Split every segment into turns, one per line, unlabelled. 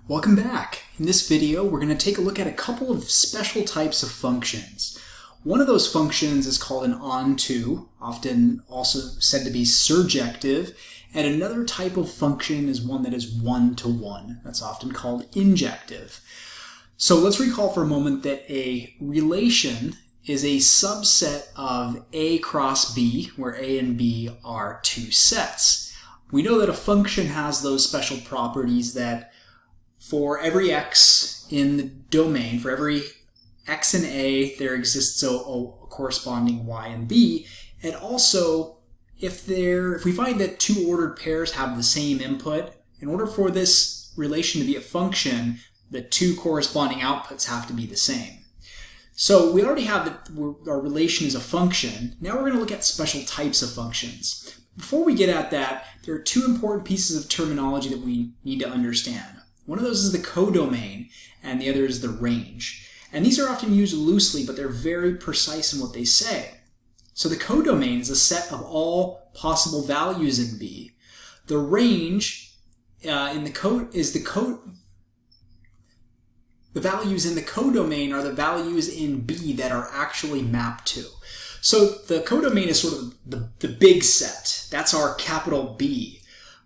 Welcome back. In this video, we're going to take a look at a couple of special types of functions. One of those functions is called an onto, often also said to be surjective, and another type of function is one that is one-to-one. That's often called injective. So let's recall for a moment that a relation is a subset of A cross B, where A and B are two sets. We know that a function has those special properties that for every x in the domain, for every x in A, there exists a corresponding y in B. And also, if we find that two ordered pairs have the same input, in order for this relation to be a function, the two corresponding outputs have to be the same. So we already have that our relation is a function. Now we're going to look at special types of functions. Before we get at that, there are two important pieces of terminology that we need to understand. One of those is the codomain, and the other is the range. And these are often used loosely, but they're very precise in what they say. So the codomain is a set of all possible values in B. The range the values in the codomain are the values in B that are actually mapped to. So the codomain is sort of the big set. That's our capital B.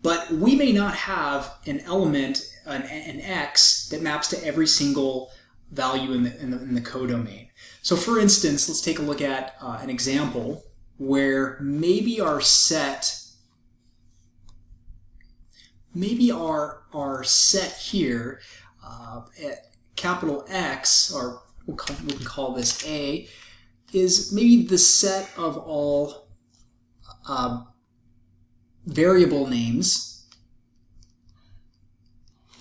But we may not have an element, an x, that maps to every single value in the codomain. So for instance, let's take a look at an example where maybe our set, our set here, at capital X, or we can call this A, is maybe the set of all variable names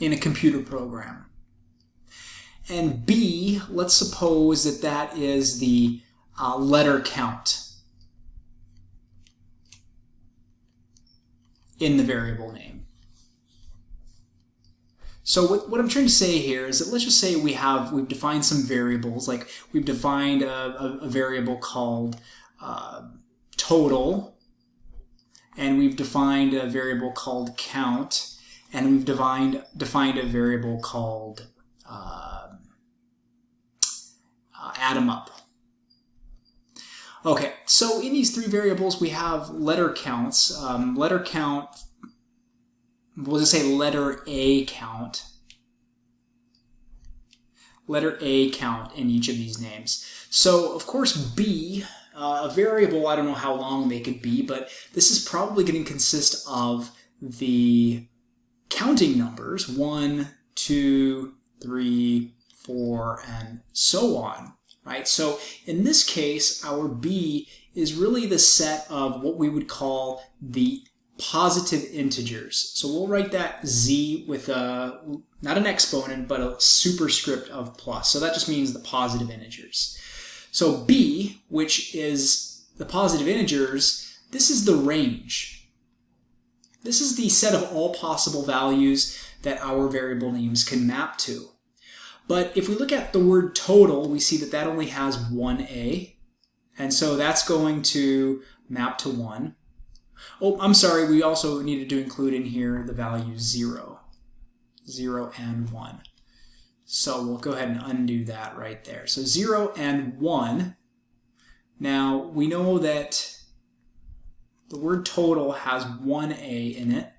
in a computer program. And B, let's suppose that is the letter count in the variable name. So what I'm trying to say here is that let's just say we've defined some variables, like we've defined a variable called total, and we've defined a variable called count, and we've defined a variable called add 'em up. Okay, so in these three variables we have letter counts. Letter count, we'll just say letter A count. Letter A count in each of these names. So of course B, a variable, I don't know how long they could be, but this is probably going to consist of the counting numbers 1, 2, 3, 4, and so on. Right? So in this case, our B is really the set of what we would call the positive integers. So we'll write that Z with not an exponent, but a superscript of plus. So that just means the positive integers. So B, which is the positive integers, this is the range. This is the set of all possible values that our variable names can map to. But if we look at the word total, we see that only has one A. And so that's going to map to 1. Oh, I'm sorry, we also needed to include in here the values 0. 0 and 1. So we'll go ahead and undo that right there. So 0 and 1. Now, we know that the word total has one A in it.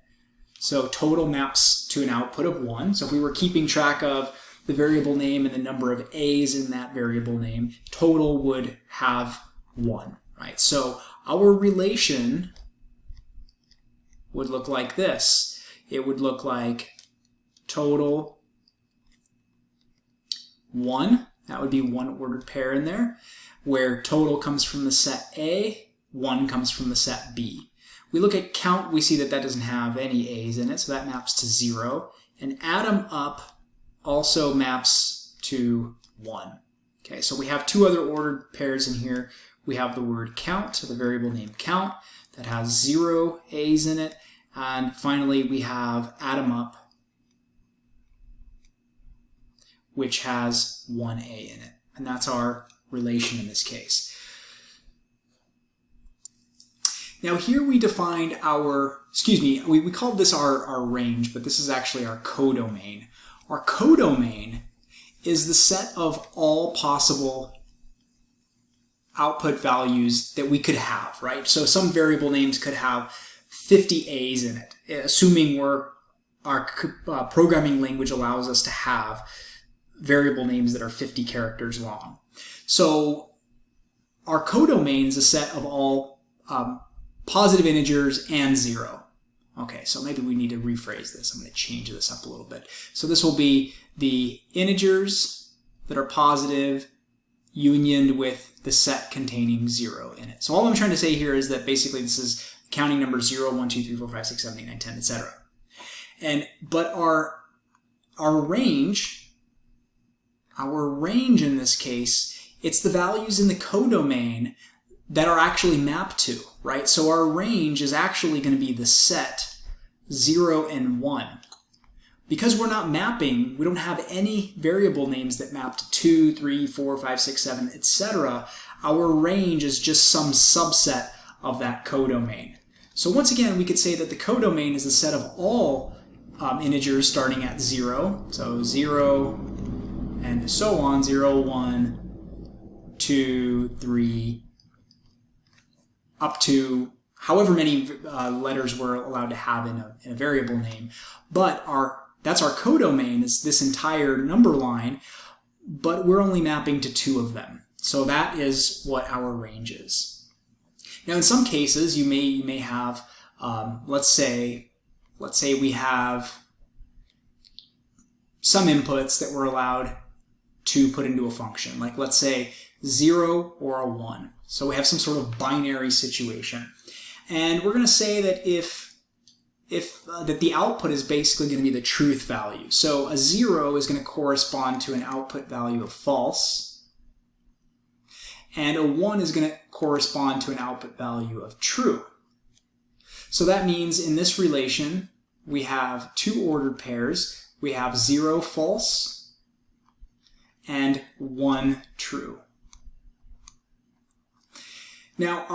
So total maps to an output of 1. So if we were keeping track of the variable name and the number of A's in that variable name, total would have 1, right? So our relation would look like this. It would look like total 1, that would be one ordered pair in there, where total comes from the set A, 1 comes from the set B. We look at count, we see that doesn't have any A's in it, so that maps to 0. And add 'em up also maps to 1. Okay, so we have two other ordered pairs in here. We have the word count, so the variable name count, that has 0 A's in it. And finally, we have add 'em up, which has 1 A in it. And that's our relation in this case. Now here we defined we called this our range, but this is actually our codomain. Our codomain is the set of all possible output values that we could have, right? So some variable names could have 50 A's in it, assuming our programming language allows us to have variable names that are 50 characters long. So our codomain is a set of all positive integers and 0. Okay, so maybe we need to rephrase this. I'm going to change this up a little bit. So this will be the integers that are positive unioned with the set containing 0 in it. So all I'm trying to say here is that basically this is counting numbers 0, 1, 2, 3, 4, 5, 6, 7, 8, 9, 10, etc. But our range in this case, it's the values in the codomain that are actually mapped to, right? So our range is actually going to be the set 0 and 1. Because we're not mapping, we don't have any variable names that map to 2, 3, 4, 5, 6, 7, etc. Our range is just some subset of that codomain. So once again, we could say that the codomain is a set of all integers starting at 0. So 0 and so on, 0, 1, 2, 3, up to however many letters we're allowed to have in a variable name. But that's our codomain, is this entire number line, but we're only mapping to 2 of them. So that is what our range is. Now in some cases you may have, let's say we have some inputs that we're allowed to put into a function, like let's say 0 or a 1. So we have some sort of binary situation. And we're going to say that that the output is basically going to be the truth value. So a 0 is going to correspond to an output value of false, and a 1 is going to correspond to an output value of true. So that means in this relation we have 2 ordered pairs. We have 0 false and 1 true. Now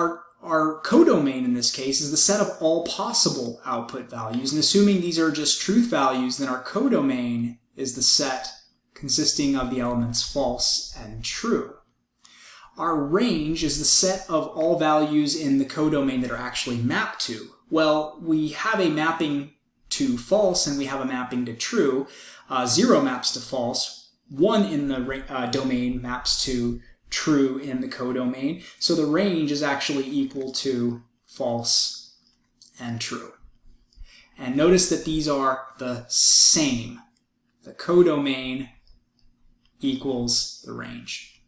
our codomain in this case is the set of all possible output values, and assuming these are just truth values, then our codomain is the set consisting of the elements false and true. Our range is the set of all values in the codomain that are actually mapped to. Well, we have a mapping to false and we have a mapping to true. 0 maps to false, 1 in the domain maps to true in the codomain. So the range is actually equal to false and true. And notice that these are the same. The codomain equals the range.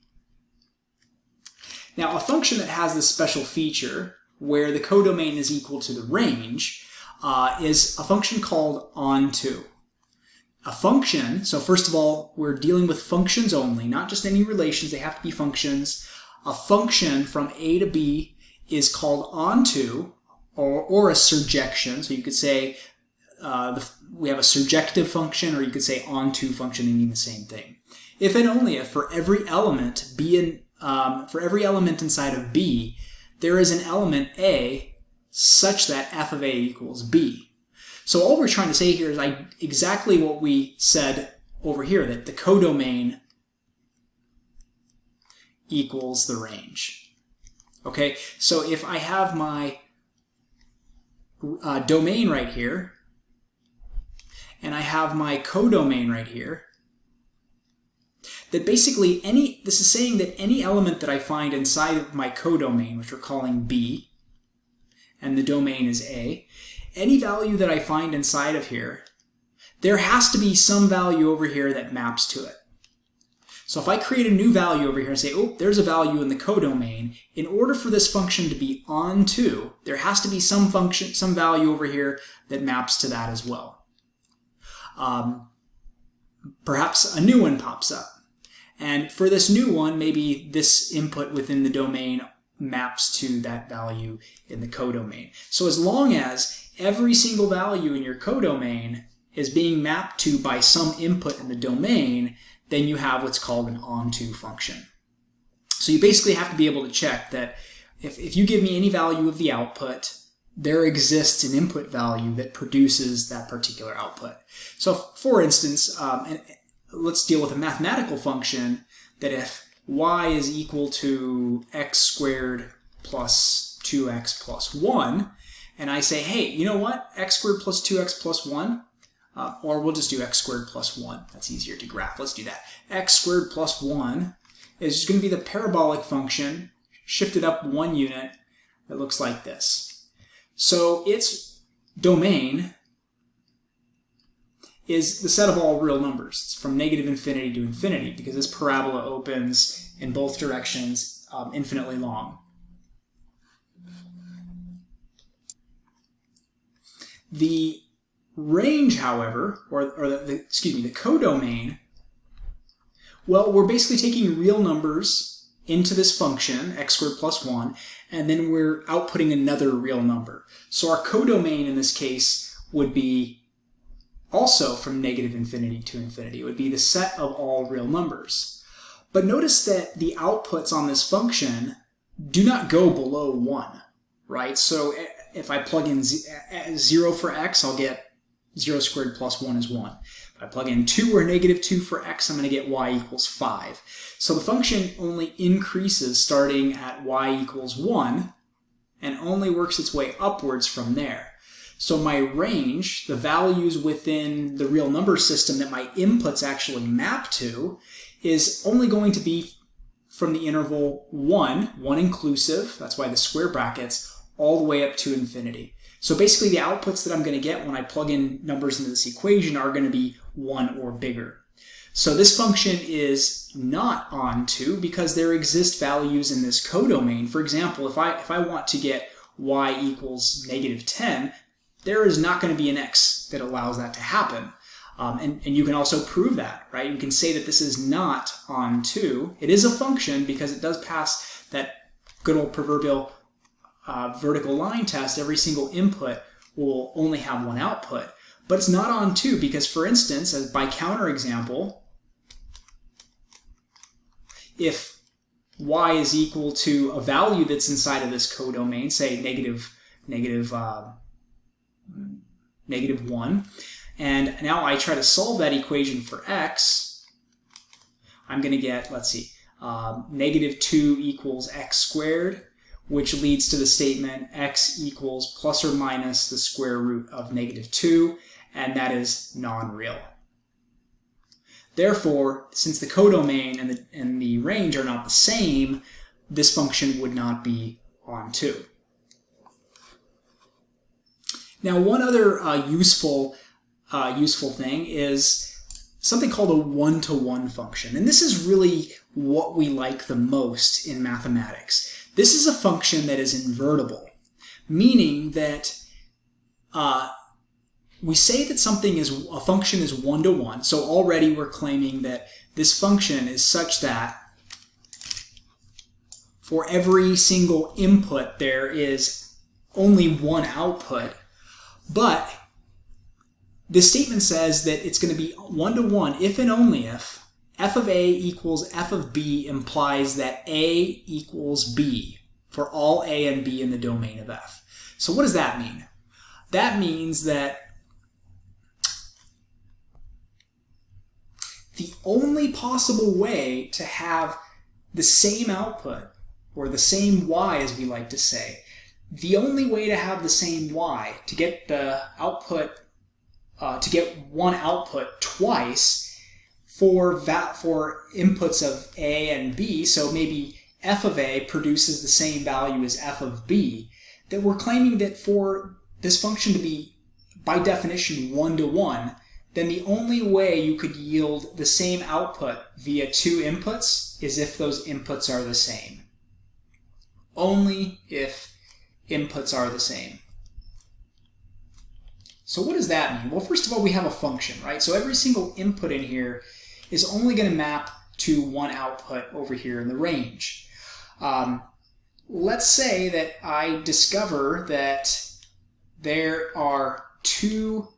Now a function that has this special feature where the codomain is equal to the range is a function called OnetoOne. A function, so first of all, we're dealing with functions only, not just any relations, they have to be functions. A function from A to B is called onto, or a surjection. So you could say we have a surjective function, or you could say onto function, they mean the same thing. If and only if for every element for every element inside of B, there is an element A such that f of A equals B. So all we're trying to say here is exactly what we said over here, that the codomain equals the range. Okay, so if I have my domain right here, and I have my codomain right here, that basically this is saying that any element that I find inside of my codomain, which we're calling B, and the domain is A, any value that I find inside of here, there has to be some value over here that maps to it. So if I create a new value over here and say, oh, there's a value in the codomain, in order for this function to be onto, there has to be some value over here that maps to that as well. Perhaps a new one pops up. And for this new one, maybe this input within the domain maps to that value in the codomain. So as long as every single value in your codomain is being mapped to by some input in the domain, then you have what's called an onto function. So you basically have to be able to check that if you give me any value of the output, there exists an input value that produces that particular output. So for instance, and let's deal with a mathematical function that if y is equal to x squared plus 2x plus 1, and I say, hey, you know what, x squared plus 2x plus 1, or we'll just do x squared plus 1. That's easier to graph. Let's do that. X squared plus 1 is going to be the parabolic function shifted up 1 unit that looks like this. So its domain is the set of all real numbers. It's from negative infinity to infinity because this parabola opens in both directions infinitely long. The range, however, or the codomain, well, we're basically taking real numbers into this function, x squared plus 1, and then we're outputting another real number. So our codomain in this case would be also from negative infinity to infinity. It would be the set of all real numbers. But notice that the outputs on this function do not go below 1, right? So if I plug in 0 for x, I'll get 0 squared plus 1 is 1. If I plug in 2 or negative 2 for x, I'm going to get y equals 5. So the function only increases starting at y equals 1 and only works its way upwards from there. So my range, the values within the real number system that my inputs actually map to, is only going to be from the interval 1 inclusive, that's why the square brackets, all the way up to infinity. So basically the outputs that I'm going to get when I plug in numbers into this equation are going to be 1 or bigger. So this function is not onto because there exist values in this codomain. For example, if I want to get y equals negative 10, there is not going to be an x that allows that to happen. And you can also prove that, right? You can say that this is not onto. It is a function because it does pass that good old proverbial vertical line test. Every single input will only have one output. But it's not onto because, for instance, as by counterexample, if y is equal to a value that's inside of this codomain, say negative 1, and now I try to solve that equation for x, I'm going to get, let's see, negative 2 equals x squared, which leads to the statement x equals plus or minus the square root of negative 2, and that is non-real. Therefore, since the codomain and the range are not the same, this function would not be onto. Now, one other useful thing is something called a one-to-one function. And this is really what we like the most in mathematics. This is a function that is invertible, meaning that we say that a function is one-to-one. So already we're claiming that this function is such that for every single input there is only one output. But this statement says that it's going to be one-to-one if and only if f of a equals f of b implies that a equals b for all a and b in the domain of f. So what does that mean? That means that the only possible way to have the same output, or the same y as we like to say, the only way to have the same y, to get the output, to get one output twice for inputs of a and b, so maybe f of a produces the same value as f of b, that we're claiming that for this function to be, by definition, one-to-one, then the only way you could yield the same output via two inputs is if those inputs are the same. Only if inputs are the same. So what does that mean? Well, first of all, we have a function, right? So every single input in here is only going to map to one output over here in the range. Let's say that I discover that there are two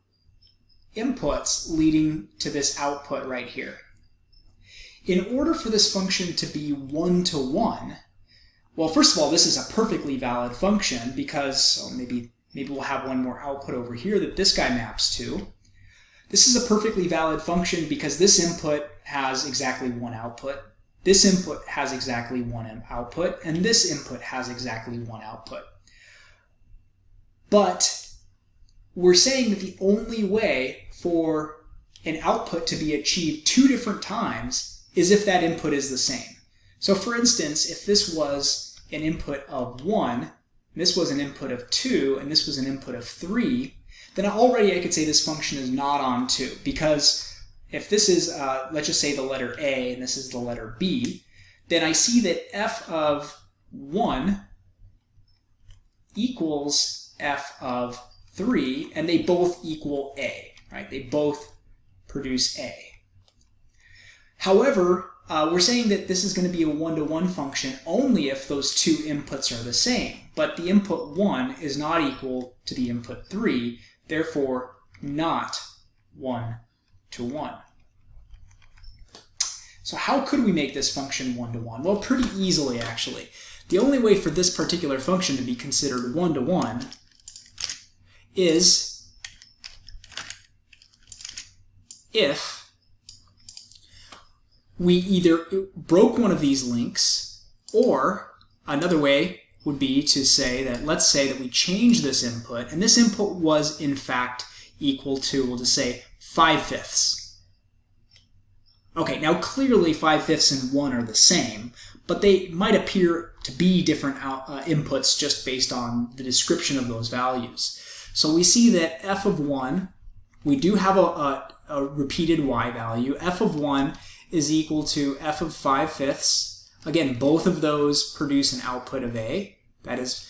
inputs leading to this output right here. In order for this function to be one-to-one, well, first of all, this is a perfectly valid function because, maybe maybe we'll have one more output over here that this guy maps to. This is a perfectly valid function because this input has exactly one output, this input has exactly one output, and this input has exactly one output. But we're saying that the only way for an output to be achieved 2 different times is if that input is the same. So for instance, if this was an input of 1, and this was an input of 2, and this was an input of 3, then already I could say this function is not on 2, because if this is, let's just say the letter A, and this is the letter B, then I see that f of 1 equals f of 3, and they both equal A, right? They both produce A. However, we're saying that this is going to be a one-to-one function only if those 2 inputs are the same, but the input 1 is not equal to the input 3, therefore not one-to-one. So how could we make this function one-to-one? Well, pretty easily, actually. The only way for this particular function to be considered one-to-one is if we either broke one of these links, or another way would be to say that, let's say that we change this input, and this input was in fact equal to, we'll just say 5/5. Okay, now clearly 5/5 and 1 are the same, but they might appear to be different inputs just based on the description of those values. So we see that f of 1, we do have a repeated y value. F of 1 is equal to f of 5/5. Again, both of those produce an output of A. That is,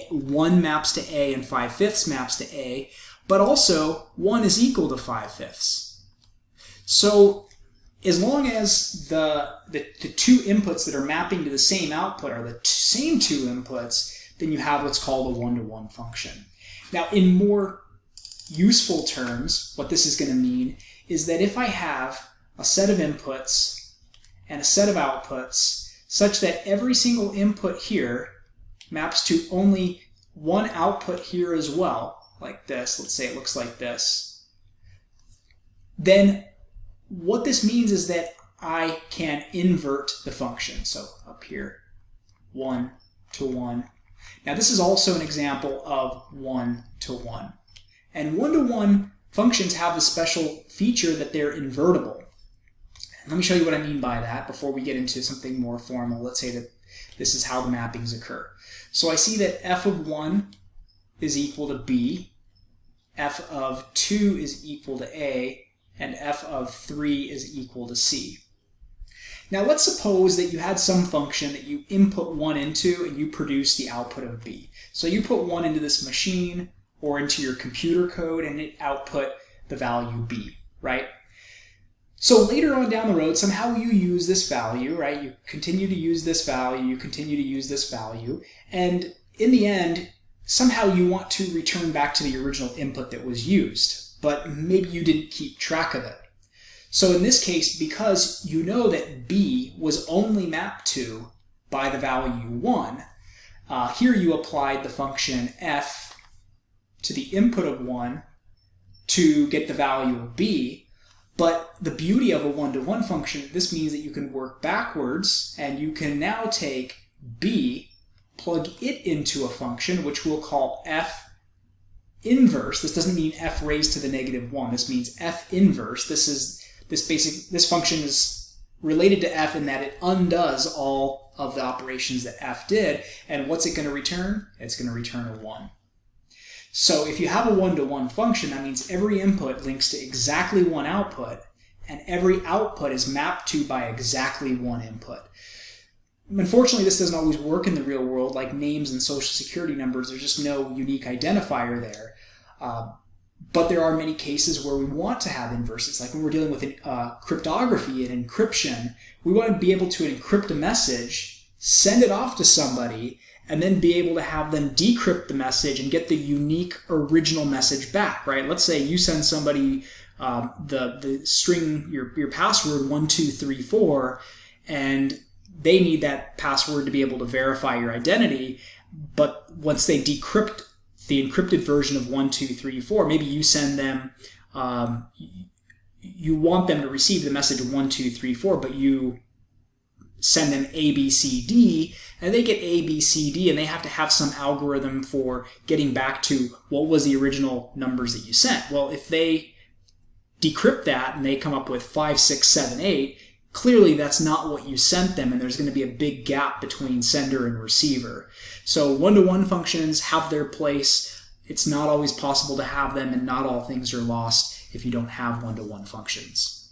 1 maps to A and 5/5 maps to A, but also 1 is equal to 5/5. So as long as the 2 inputs that are mapping to the same output are the same 2 inputs, then you have what's called a one-to-one function. Now, in more useful terms, what this is going to mean is that if I have a set of inputs and a set of outputs such that every single input here maps to only one output here as well, like this, let's say it looks like this, then what this means is that I can invert the function. So up here, 1-to-1. Now this is also an example of one-to-one. And one-to-one functions have the special feature that they're invertible. Let me show you what I mean by that before we get into something more formal. Let's say that this is how the mappings occur. So I see that f of 1 is equal to B, f of 2 is equal to A, and f of 3 is equal to C. Now let's suppose that you had some function that you input 1 into and you produce the output of B. So you put 1 into this machine or into your computer code and it output the value B, right? So later on down the road, somehow you use this value, right? You continue to use this value, you continue to use this value, and in the end, somehow you want to return back to the original input that was used, but maybe you didn't keep track of it. So in this case, because you know that B was only mapped to by the value 1, here you applied the function f to the input of 1 to get the value of B. But the beauty of a one-to-one function, this means that you can work backwards, and you can now take B, plug it into a function, which we'll call f inverse. This doesn't mean f raised to the -1. This means f inverse. This function is related to f in that it undoes all of the operations that f did. And what's it going to return? It's going to return a 1. So if you have a one-to-one function, that means every input links to exactly one output, and every output is mapped to by exactly one input. Unfortunately, this doesn't always work in the real world, like names and social security numbers. There's just no unique identifier there. But there are many cases where we want to have inverses, like when we're dealing with cryptography and encryption. We want to be able to encrypt a message, send it off to somebody, and then be able to have them decrypt the message and get the unique original message back, right? Let's say you send somebody the string, your password 1234, and they need that password to be able to verify your identity, but once they decrypt the encrypted version of 1, 2, 3, 4. Maybe you send them, you want them to receive the message of 1, 2, 3, 4, but you send them A, B, C, D, and they get A, B, C, D, and they have to have some algorithm for getting back to what was the original numbers that you sent. Well, if they decrypt that and they come up with 5, 6, 7, 8, clearly that's not what you sent them, and there's going to be a big gap between sender and receiver. So one-to-one functions have their place. It's not always possible to have them, and not all things are lost if you don't have one-to-one functions.